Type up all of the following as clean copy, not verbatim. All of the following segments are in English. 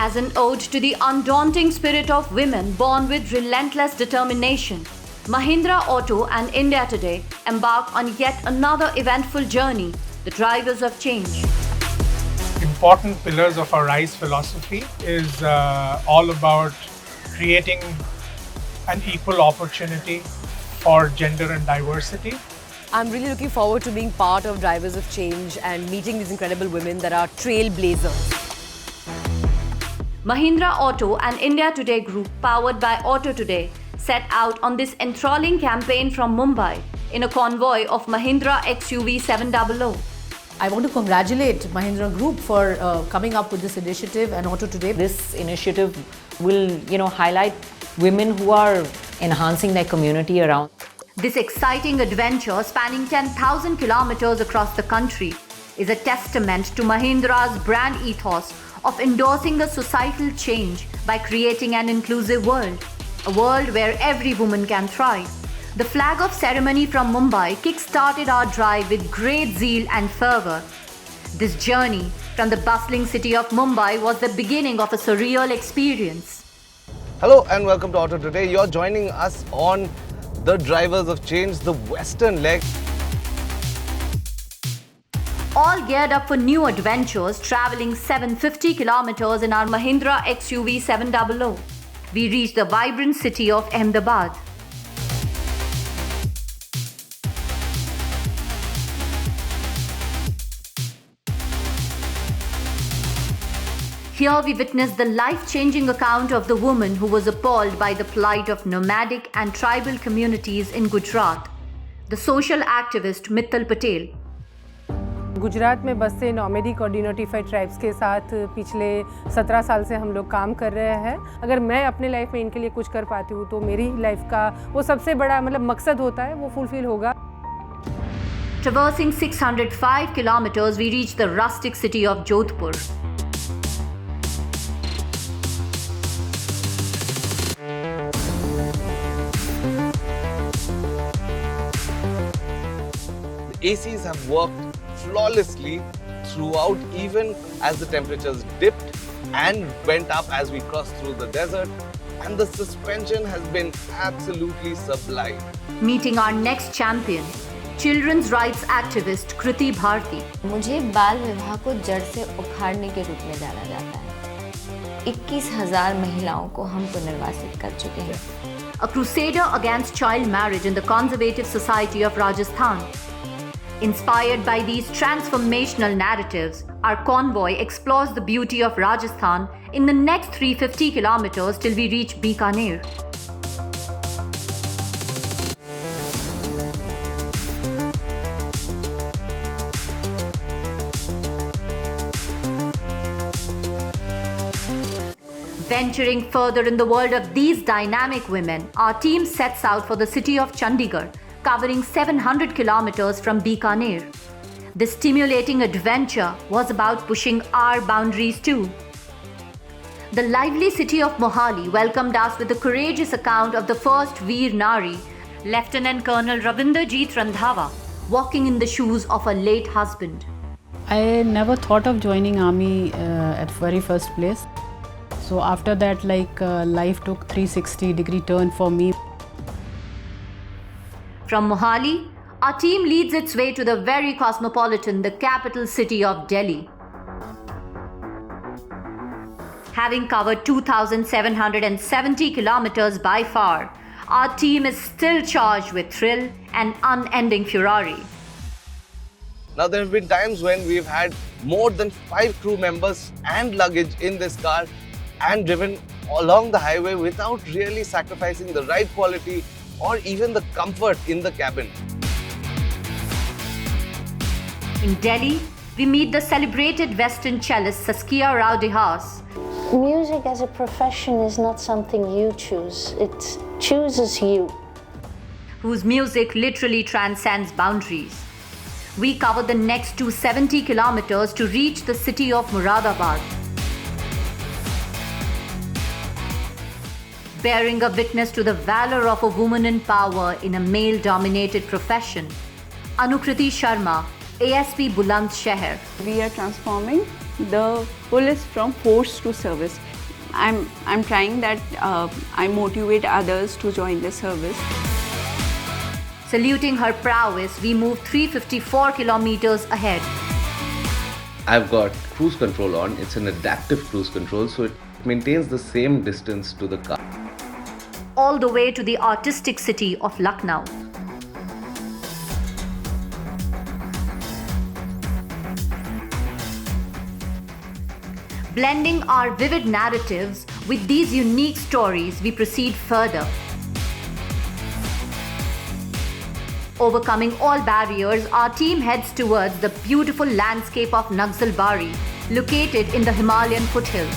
As an ode to the undaunting spirit of women born with relentless determination, Mahindra Auto and India Today embark on yet another eventful journey, the drivers of change. Important pillars of our RISE philosophy is all about creating an equal opportunity for gender and diversity. I'm really looking forward to being part of Drivers of Change and meeting these incredible women that are trailblazers. Mahindra Auto and India Today Group, powered by Auto Today, set out on this enthralling campaign from Mumbai in a convoy of Mahindra XUV 700. I want to congratulate Mahindra Group for coming up with this initiative and Auto Today. This initiative will, highlight women who are enhancing their community around. This exciting adventure spanning 10,000 kilometers across the country is a testament to Mahindra's brand ethos of endorsing a societal change by creating an inclusive world, a world where every woman can thrive. The flag off ceremony from Mumbai kick-started our drive with great zeal and fervour. This journey from the bustling city of Mumbai was the beginning of a surreal experience. Hello and welcome to Auto Today. You're joining us on the Drivers of Change, the western leg. All geared up for new adventures, travelling 750 kilometers in our Mahindra XUV 700. We reached the vibrant city of Ahmedabad. Here we witnessed the life-changing account of the woman who was appalled by the plight of nomadic and tribal communities in Gujarat, the social activist Mittal Patel. Gujarat में बसे nomadic और denotified tribes के साथ पिछले 17 साल से हम लोग काम कर रहे हैं। अगर मैं अपने लाइफ में इनके लिए कुछ कर पाती हूँ तो मेरी लाइफ का वो सबसे बड़ा मकसद होता है, वो फुलफिल होगा। Traversing 605 kilometers, we reached the rustic city of Jodhpur. The ACs have worked flawlessly throughout, even as the temperatures dipped and went up as we crossed through the desert, and the suspension has been absolutely sublime. Meeting our next champion, children's rights activist Kriti Bharti. मुझे बाल विवाह को जड़ से उखाड़ने के रूप में जाना जाता है। 21,000 महिलाओं को हम पुनर्वासित कर चुके हैं। A crusader against child marriage in the Conservative Society of Rajasthan. Inspired by these transformational narratives, our convoy explores the beauty of Rajasthan in the next 350 kilometers till we reach Bikaner. Venturing further in the world of these dynamic women, our team sets out for the city of Chandigarh, covering 700 kilometers from Bikaner. This stimulating adventure was about pushing our boundaries too. The lively city of Mohali welcomed us with a courageous account of the first Veer Nari, Lieutenant Colonel Ravinderjeet Randhawa, walking in the shoes of her late husband. I never thought of joining army at very first place. So after that, life took 360-degree turn for me. From Mohali, our team leads its way to the very cosmopolitan, the capital city of Delhi. Having covered 2,770 kilometers by far, our team is still charged with thrill and unending fury. Now, there have been times when we've had more than 5 crew members and luggage in this car and driven along the highway without really sacrificing the ride quality or even the comfort in the cabin. In Delhi, we meet the celebrated Western cellist Saskia Rao Dehas. Music as a profession is not something you choose, it chooses you. Whose music literally transcends boundaries. We cover the next 270 kilometers to reach the city of Moradabad. Bearing a witness to the valor of a woman in power in a male-dominated profession, Anukriti Sharma, ASP Bulandshahr. We are transforming the police from force to service. I'm trying that I motivate others to join the service. Saluting her prowess, we move 354 kilometers ahead. I've got cruise control on. It's an adaptive cruise control, so it maintains the same distance to the car. All the way to the artistic city of Lucknow. Blending our vivid narratives with these unique stories, we proceed further. Overcoming all barriers, our team heads towards the beautiful landscape of Naxalbari, located in the Himalayan foothills.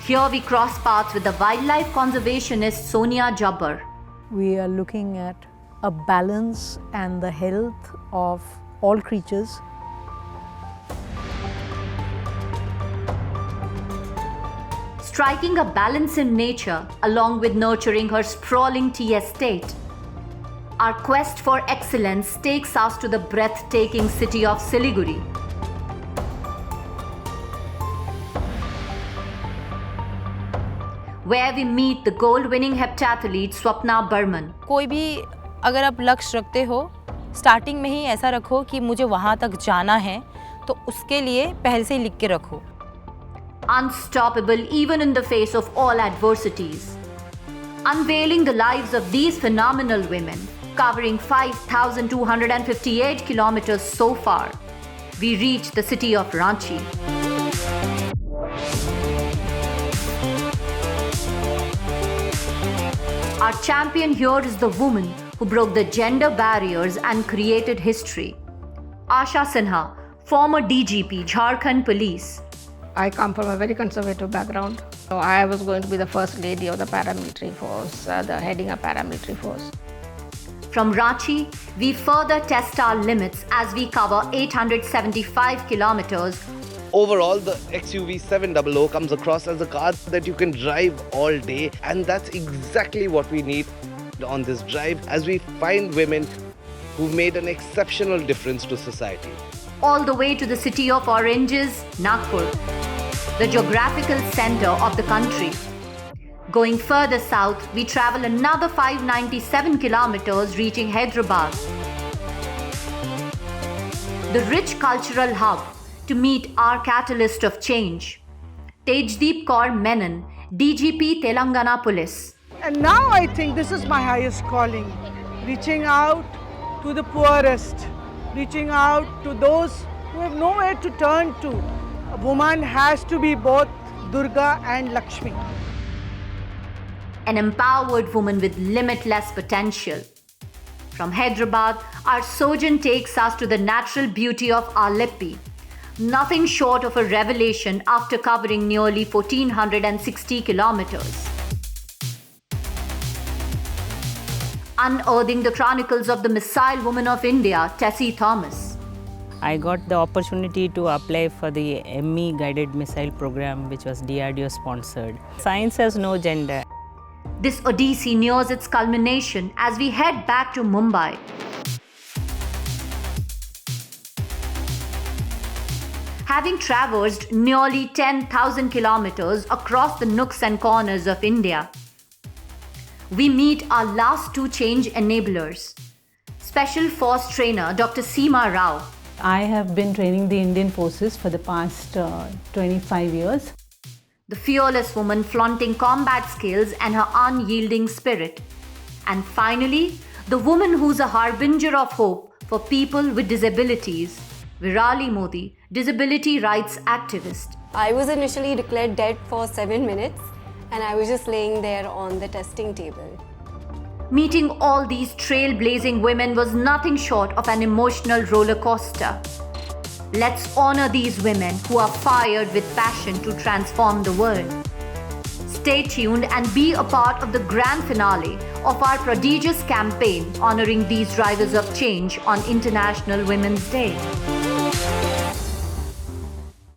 Here we cross paths with the wildlife conservationist Sonia Jabbar. We are looking at a balance and the health of all creatures. Striking a balance in nature along with nurturing her sprawling tea estate. Our quest for excellence takes us to the breathtaking city of Siliguri. Where we meet the gold-winning heptathlete Swapna Burman. कोई भी अगर आप लक्ष्य रखते हो, starting में ही ऐसा रखो कि मुझे वहाँ तक जाना है, तो उसके लिए पहले से ही लिख के रखो. Unstoppable even in the face of all adversities. Unveiling the lives of these phenomenal women, covering 5,258 kilometers so far, we reach the city of Ranchi. Our champion here is the woman who broke the gender barriers and created history. Asha Sinha, former DGP, Jharkhand Police. I come from a very conservative background. So I was going to be the first lady of the paramilitary force, the heading a paramilitary force. From Ranchi, we further test our limits as we cover 875 kilometers. Overall, the XUV 700 comes across as a car that you can drive all day, and that's exactly what we need on this drive as we find women who've made an exceptional difference to society. All the way to the city of oranges, Nagpur, the geographical center of the country. Going further south, we travel another 597 kilometers, reaching Hyderabad, the rich cultural hub, to meet our catalyst of change, Tejdeep Kaur Menon, DGP Telangana Police. And now I think this is my highest calling, reaching out to the poorest, reaching out to those who have nowhere to turn to. A woman has to be both Durga and Lakshmi. An empowered woman with limitless potential. From Hyderabad, our sojourn takes us to the natural beauty of Alleppey. Nothing short of a revelation after covering nearly 1,460 kilometers. Unearthing the chronicles of the missile woman of India, Tessie Thomas. I got the opportunity to apply for the ME guided missile program, which was DRDO sponsored. Science has no gender. This odyssey nears its culmination as we head back to Mumbai. Having traversed nearly 10,000 kilometers across the nooks and corners of India, we meet our last two change enablers. Special Force Trainer Dr. Seema Rao. I have been training the Indian Forces for the past 25 years. The fearless woman flaunting combat skills and her unyielding spirit. And finally, the woman who's a harbinger of hope for people with disabilities, Virali Modi, disability rights activist. I was initially declared dead for 7 minutes and I was just laying there on the testing table. Meeting all these trailblazing women was nothing short of an emotional roller coaster. Let's honor these women who are fired with passion to transform the world. Stay tuned and be a part of the grand finale of our prodigious campaign honoring these drivers of change on International Women's Day.